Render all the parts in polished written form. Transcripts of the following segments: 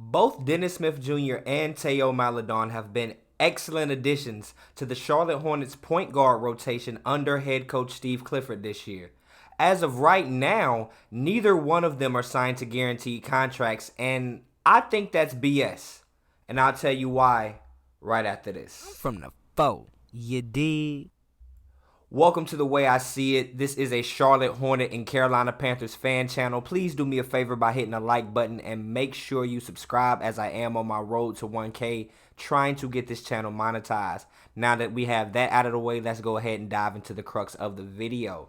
Both Dennis Smith Jr. and Théo Maledon have been excellent additions to the Charlotte Hornets point guard rotation under head coach Steve Clifford this year. As of right now, neither one of them are signed to guaranteed contracts, and I think that's BS. And I'll tell you why right after this. From the foe, you dig? Welcome to The Way I See It. This is a Charlotte Hornet and Carolina Panthers fan channel. Please do me a favor by hitting the like button and make sure you subscribe, as I am on my road to 1K, trying to get this channel monetized. Now that we have that out of the way, let's go ahead and dive into the crux of the video.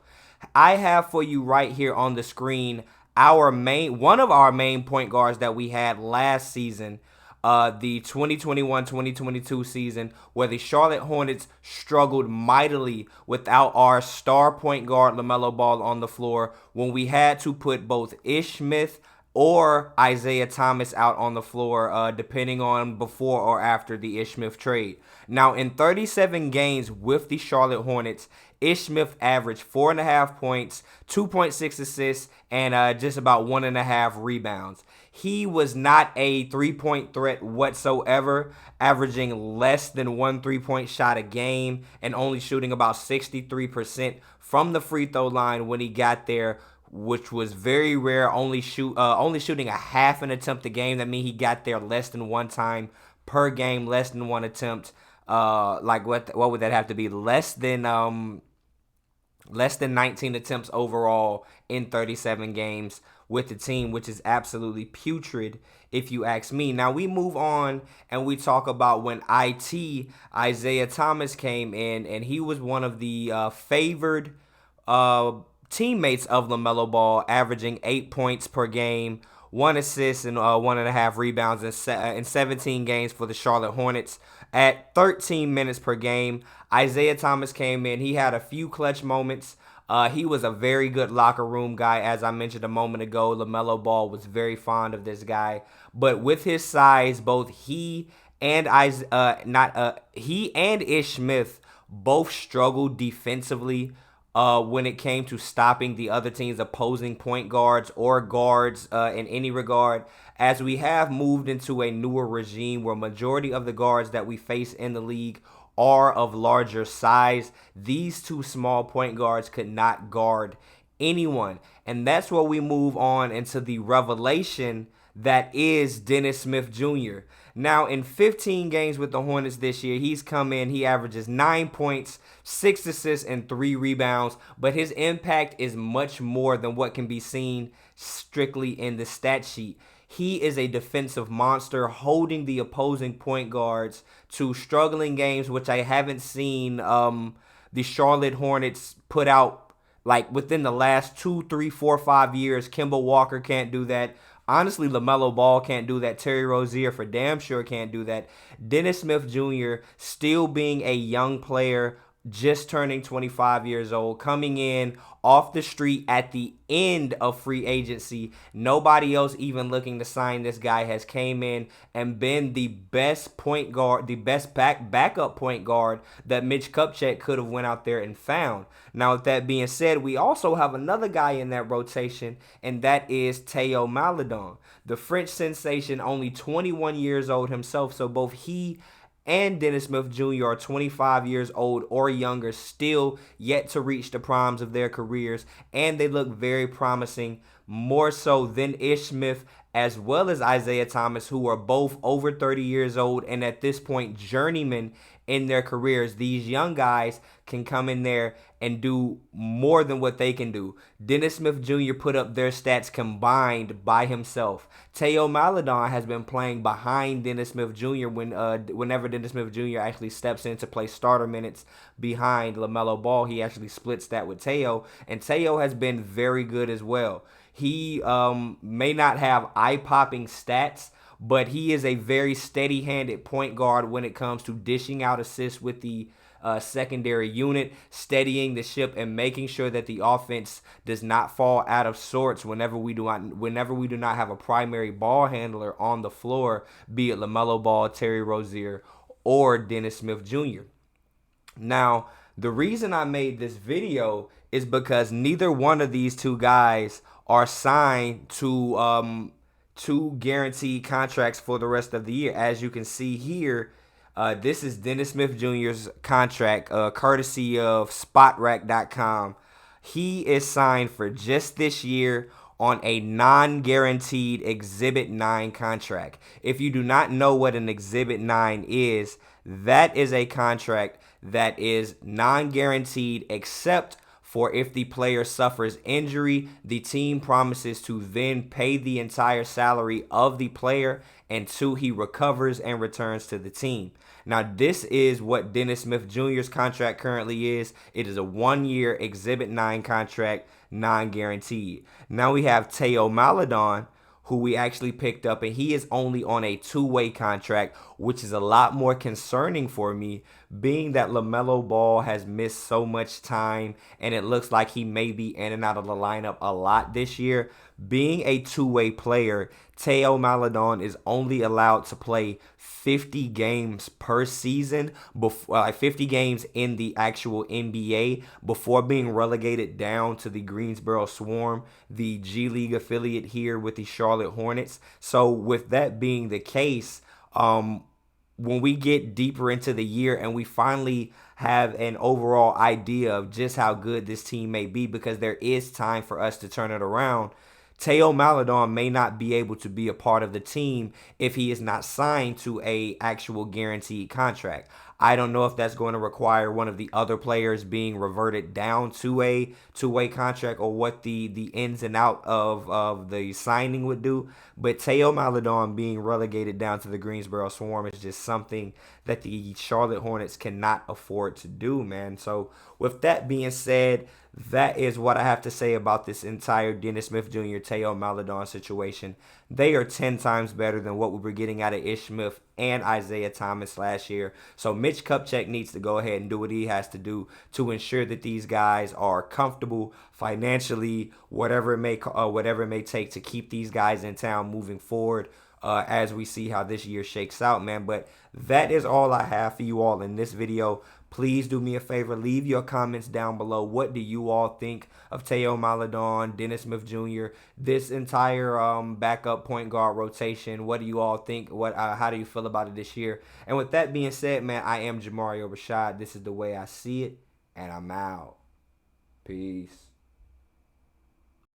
I have for you right here on the screen one of our main point guards that we had last season, the 2021-2022 season, where the Charlotte Hornets struggled mightily without our star point guard LaMelo Ball on the floor, when we had to put both Ish Smith or Isaiah Thomas out on the floor, depending on before or after the Ish Smith trade. Now, in 37 games with the Charlotte Hornets, Ish Smith averaged 4.5 points, 2.6 assists, and just about 1.5 rebounds. He was not a three-point threat whatsoever, averaging less than one three-point shot a game and only shooting about 63% from the free throw line when he got there, which was very rare, only shooting a half an attempt a game. That means he got there less than one time per game, less than one attempt. What would that have to be? Less than 19 attempts overall in 37 games with the team, which is absolutely putrid if you ask me. Now we move on and we talk about when Isaiah Thomas came in, and he was one of the favored teammates of LaMelo Ball, averaging 8 points per game, 1 assist, and 1.5 rebounds in 17 games for the Charlotte Hornets at 13 minutes per game. Isaiah Thomas came in. He had a few clutch moments. He was a very good locker room guy. As I mentioned a moment ago, LaMelo Ball was very fond of this guy. But with his size, both he and Ish Smith both struggled defensively when it came to stopping the other team's opposing point guards or guards in any regard, as we have moved into a newer regime where majority of the guards that we face in the league are of larger size. These two small point guards could not guard anyone. And that's where we move on into the revelation that is Dennis Smith Jr. Now, in 15 games with the Hornets this year, he's come in, he averages 9 points, 6 assists, and 3 rebounds, but his impact is much more than what can be seen strictly in the stat sheet. He is a defensive monster, holding the opposing point guards to struggling games, which I haven't seen the Charlotte Hornets put out like within the last 2, 3, 4, 5 years. Kemba Walker can't do that. Honestly, LaMelo Ball can't do that. Terry Rozier for damn sure can't do that. Dennis Smith Jr. still being a young player, just turning 25 years old, coming in off the street at the end of free agency. Nobody else even looking to sign this guy has came in and been the best point guard, the best backup point guard that Mitch Kupchak could have went out there and found. Now, with that being said, we also have another guy in that rotation, and that is Théo Maledon, the French sensation, only 21 years old himself. So both he and Dennis Smith Jr. are 25 years old or younger, still yet to reach the primes of their careers, and they look very promising, more so than Ish Smith as well as Isaiah Thomas, who are both over 30 years old and at this point journeymen in their careers. These young guys can come in there and do more than what they can do. Dennis Smith Jr. put up their stats combined by himself. Théo Maledon has been playing behind Dennis Smith Jr. Whenever Dennis Smith Jr. actually steps in to play starter minutes behind LaMelo Ball, he actually splits that with Théo, and Théo has been very good as well. He may not have eye-popping stats, but he is a very steady-handed point guard when it comes to dishing out assists with the secondary unit, steadying the ship, and making sure that the offense does not fall out of sorts whenever we do not have a primary ball handler on the floor, be it LaMelo Ball, Terry Rozier, or Dennis Smith Jr. Now, the reason I made this video is because neither one of these two guys are signed to 2 guaranteed contracts for the rest of the year. As you can see here, this is Dennis Smith Jr.'s contract, courtesy of SpotRack.com. He is signed for just this year on a non-guaranteed Exhibit 9 contract. If you do not know what an Exhibit 9 is, that is a contract that is non-guaranteed except for if the player suffers injury, the team promises to then pay the entire salary of the player until he recovers and returns to the team. Now, this is what Dennis Smith Jr.'s contract currently is. It is a 1-year Exhibit 9 contract, non-guaranteed. Now we have Théo Maledon, who we actually picked up, and he is only on a 2-way contract, which is a lot more concerning for me, being that LaMelo Ball has missed so much time, and it looks like he may be in and out of the lineup a lot this year. Being a 2-way player, Théo Maledon is only allowed to play 50 games per season, before 50 games in the actual NBA before being relegated down to the Greensboro Swarm, the G League affiliate here with the Charlotte Hornets. So with that being the case, when we get deeper into the year and we finally have an overall idea of just how good this team may be, because there is time for us to turn it around, Théo Maledon may not be able to be a part of the team if he is not signed to a actual guaranteed contract. I don't know if that's going to require one of the other players being reverted down to a 2-way contract, or what the ins and out of the signing would do. But Théo Maledon being relegated down to the Greensboro Swarm is just something that the Charlotte Hornets cannot afford to do, man. So with that being said, that is what I have to say about this entire Dennis Smith Jr. Théo Maledon situation. They are 10 times better than what we were getting out of Ish Smith and Isaiah Thomas last year. So Mitch Kupchak needs to go ahead and do what he has to do to ensure that these guys are comfortable financially, whatever it may take to keep these guys in town moving forward. As we see how this year shakes out, man. But that is all I have for you all in this video. Please do me a favor, leave your comments down below. What do you all think of Théo Maledon, Dennis Smith Jr., this entire backup point guard rotation? What do you all think? How do you feel about it this year? And with that being said, man, I am Jamario Rashad. This is the way I see it, and I'm out. Peace.